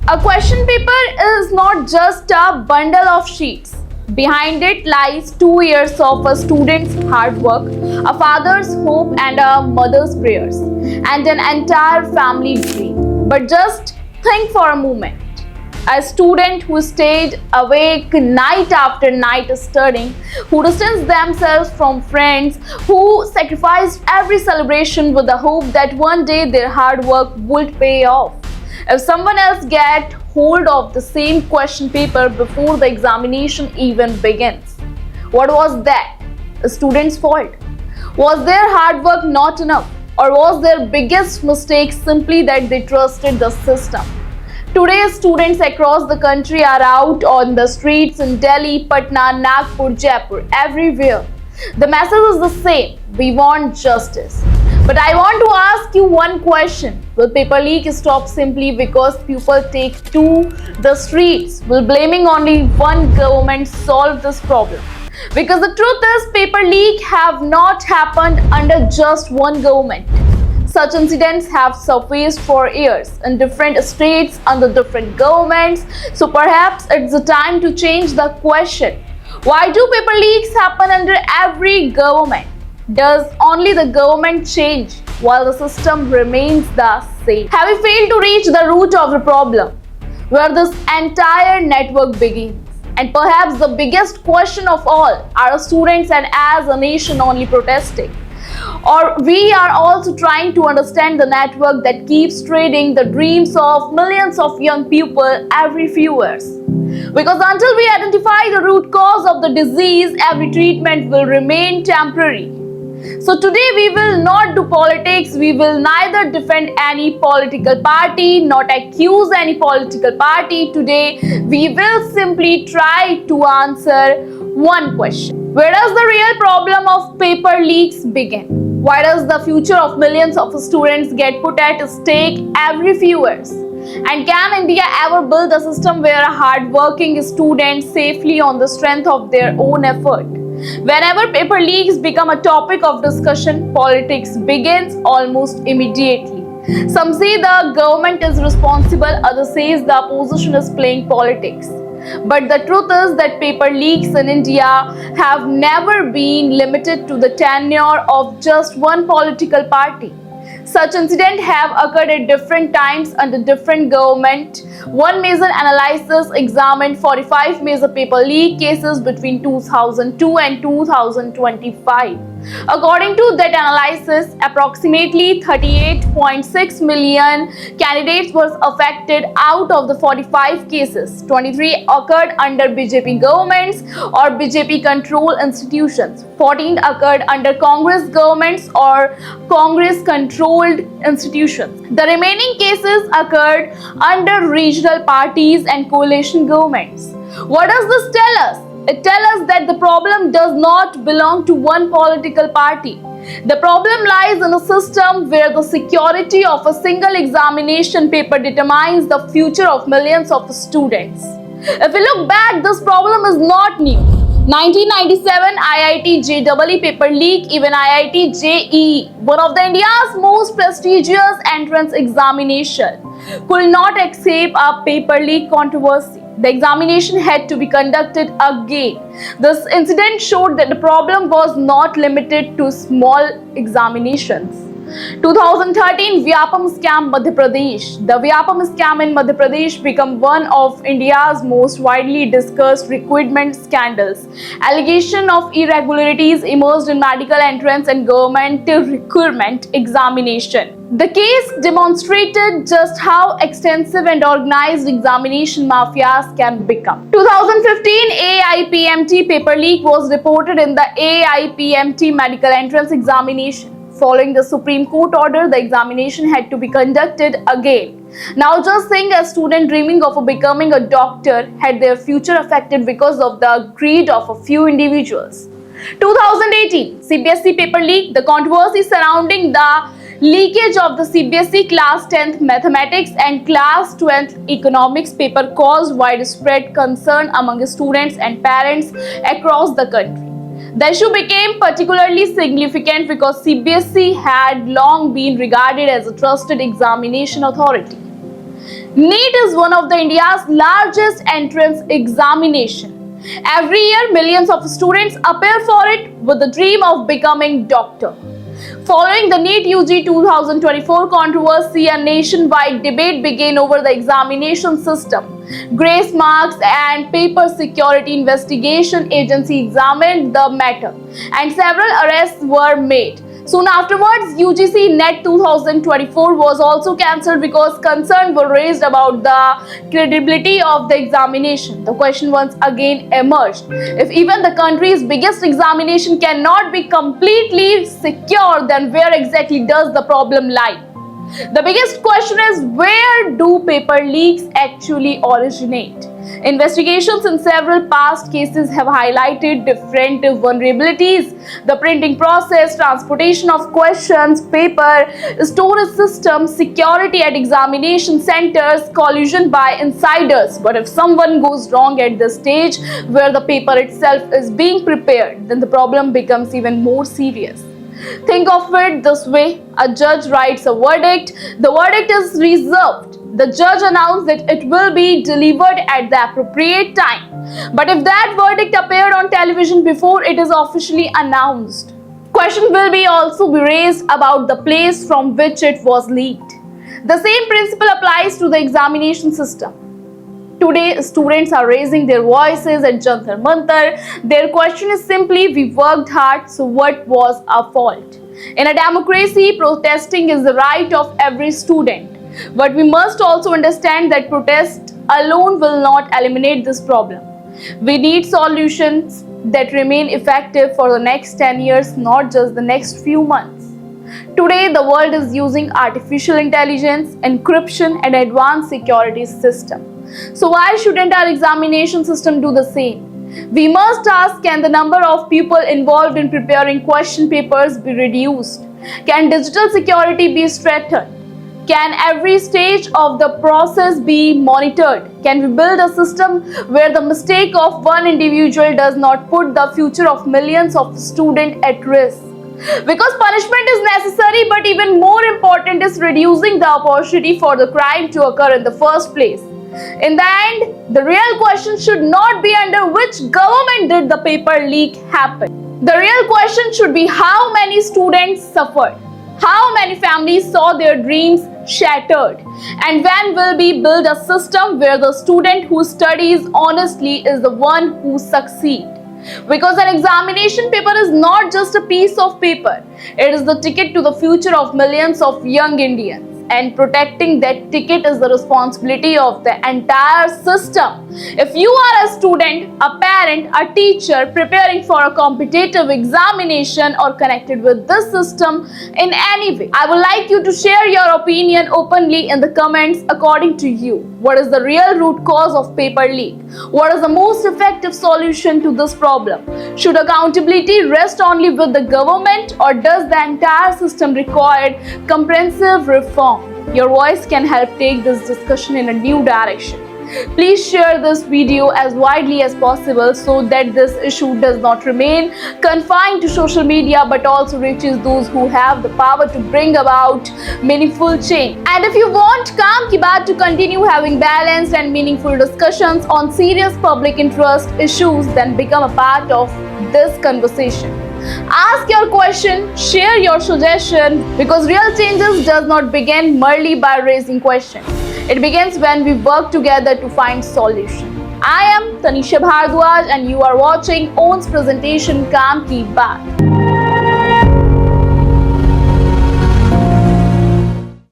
A question paper is not just a bundle of sheets. Behind it lies 2 years of a student's hard work, a father's hope, and a mother's prayers, and an entire family dream. But just think for a moment. A student who stayed awake night after night studying, who distanced themselves from friends, who sacrificed every celebration with the hope that one day their hard work would pay off. If someone else get hold of the same question paper before the examination even begins, what was that? A student's fault? Was their hard work not enough? Or was their biggest mistake simply that they trusted the system? Today, students across the country are out on the streets in Delhi, Patna, Nagpur, Jaipur, everywhere. The message is the same: we want justice. But I want to ask you one question. Will paper leak stop simply because people take to the streets? Will blaming only one government solve this problem? Because the truth is, paper leak have not happened under just one government. Such incidents have surfaced for years in different states under different governments. So perhaps it's the time to change the question. Why do paper leaks happen under every government? Does only the government change while the system remains the same? Have we failed to reach the root of the problem, where this entire network begins? And perhaps the biggest question of all, are students and as a nation only protesting? Or we are also trying to understand the network that keeps trading the dreams of millions of young people every few years? Because until we identify the root cause of the disease, every treatment will remain temporary. So today we will not do politics, we will neither defend any political party, not accuse any political party. Today we will simply try to answer one question. Where does the real problem of paper leaks begin? Why does the future of millions of students get put at stake every few years? And can India ever build a system where hard-working students safely on the strength of their own effort? Whenever paper leaks become a topic of discussion, politics begins almost immediately. Some say the government is responsible, others say the opposition is playing politics. But the truth is that paper leaks in India have never been limited to the tenure of just one political party. Such incidents have occurred at different times under different government. One major analysis examined 45 major paper leak cases between 2002 and 2025. According to that analysis, approximately 38.6 million candidates were affected. Out of the 45 cases, 23 occurred under BJP governments or BJP controlled institutions. 14 occurred under Congress governments or Congress controlled institutions. The remaining cases occurred under regional parties and coalition governments. What does this tell us? It tells us that the problem does not belong to one political party. The problem lies in a system where the security of a single examination paper determines the future of millions of students. If we look back, this problem is not new. 1997 IIT JEE paper leak, even IIT JEE, one of the India's most prestigious entrance examination, could not escape a paper leak controversy. The examination had to be conducted again. This incident showed that the problem was not limited to small examinations. 2013 Vyapam scam Madhya Pradesh. The Vyapam scam in Madhya Pradesh became one of India's most widely discussed recruitment scandals. Allegation of irregularities emerged in medical entrance and government recruitment examination. The case demonstrated just how extensive and organized examination mafias can become. 2015 AIPMT paper leak was reported in the AIPMT medical entrance examination. Following the Supreme Court order, the examination had to be conducted again. Now just think, a student dreaming of becoming a doctor had their future affected because of the greed of a few individuals. 2018 CBSE paper leak. The controversy surrounding the leakage of the CBSE Class 10th Mathematics and Class 12th Economics paper caused widespread concern among students and parents across the country. The issue became particularly significant because CBSE had long been regarded as a trusted examination authority. NEET is one of the India's largest entrance examination. Every year, millions of students appear for it with the dream of becoming doctor. Following the NEET UG 2024 controversy, a nationwide debate began over the examination system. Grace marks and paper security investigation agency examined the matter, and several arrests were made. Soon afterwards, UGC NET 2024 was also cancelled because concerns were raised about the credibility of the examination. The question once again emerged: if even the country's biggest examination cannot be completely secure, then where exactly does the problem lie? The biggest question is, where do paper leaks actually originate? Investigations in several past cases have highlighted different vulnerabilities: the printing process, transportation of questions, paper, storage systems, security at examination centers, collusion by insiders. But if someone goes wrong at the stage where the paper itself is being prepared, then the problem becomes even more serious. Think of it this way: a judge writes a verdict, the verdict is reserved. The judge announced that it will be delivered at the appropriate time. But if that verdict appeared on television before it is officially announced, question will be also be raised about the place from which it was leaked. The same principle applies to the examination system. Today, students are raising their voices at Jantar Mantar. Their question is simply, we worked hard, so what was our fault? In a democracy, protesting is the right of every student. But we must also understand that protest alone will not eliminate this problem. We need solutions that remain effective for the next 10 years, not just the next few months. Today, the world is using artificial intelligence, encryption, and advanced security systems. So why shouldn't our examination system do the same? We must ask, can the number of people involved in preparing question papers be reduced? Can digital security be strengthened? Can every stage of the process be monitored? Can we build a system where the mistake of one individual does not put the future of millions of students at risk? Because punishment is necessary, but even more important is reducing the opportunity for the crime to occur in the first place. In the end, the real question should not be under which government did the paper leak happen. The real question should be how many students suffered, how many families saw their dreams shattered, and when will we build a system where the student who studies honestly is the one who succeeds? Because an examination paper is not just a piece of paper, it is the ticket to the future of millions of young Indians. And protecting that ticket is the responsibility of the entire system. If you are a student, a parent, a teacher preparing for a competitive examination or connected with this system in any way, I would like you to share your opinion openly in the comments. According to you, what is the real root cause of paper leak? What is the most effective solution to this problem? Should accountability rest only with the government, or does the entire system require comprehensive reform? Your voice can help take this discussion in a new direction. Please share this video as widely as possible so that this issue does not remain confined to social media but also reaches those who have the power to bring about meaningful change. And if you want Kaam Ki Baat to continue having balanced and meaningful discussions on serious public interest issues, then become a part of this conversation. Ask your question, share your suggestion, because real changes does not begin merely by raising questions. It begins when we work together to find solution. I am Tanisha Bhardwaj and you are watching OWN's presentation Kaam Ki Baat.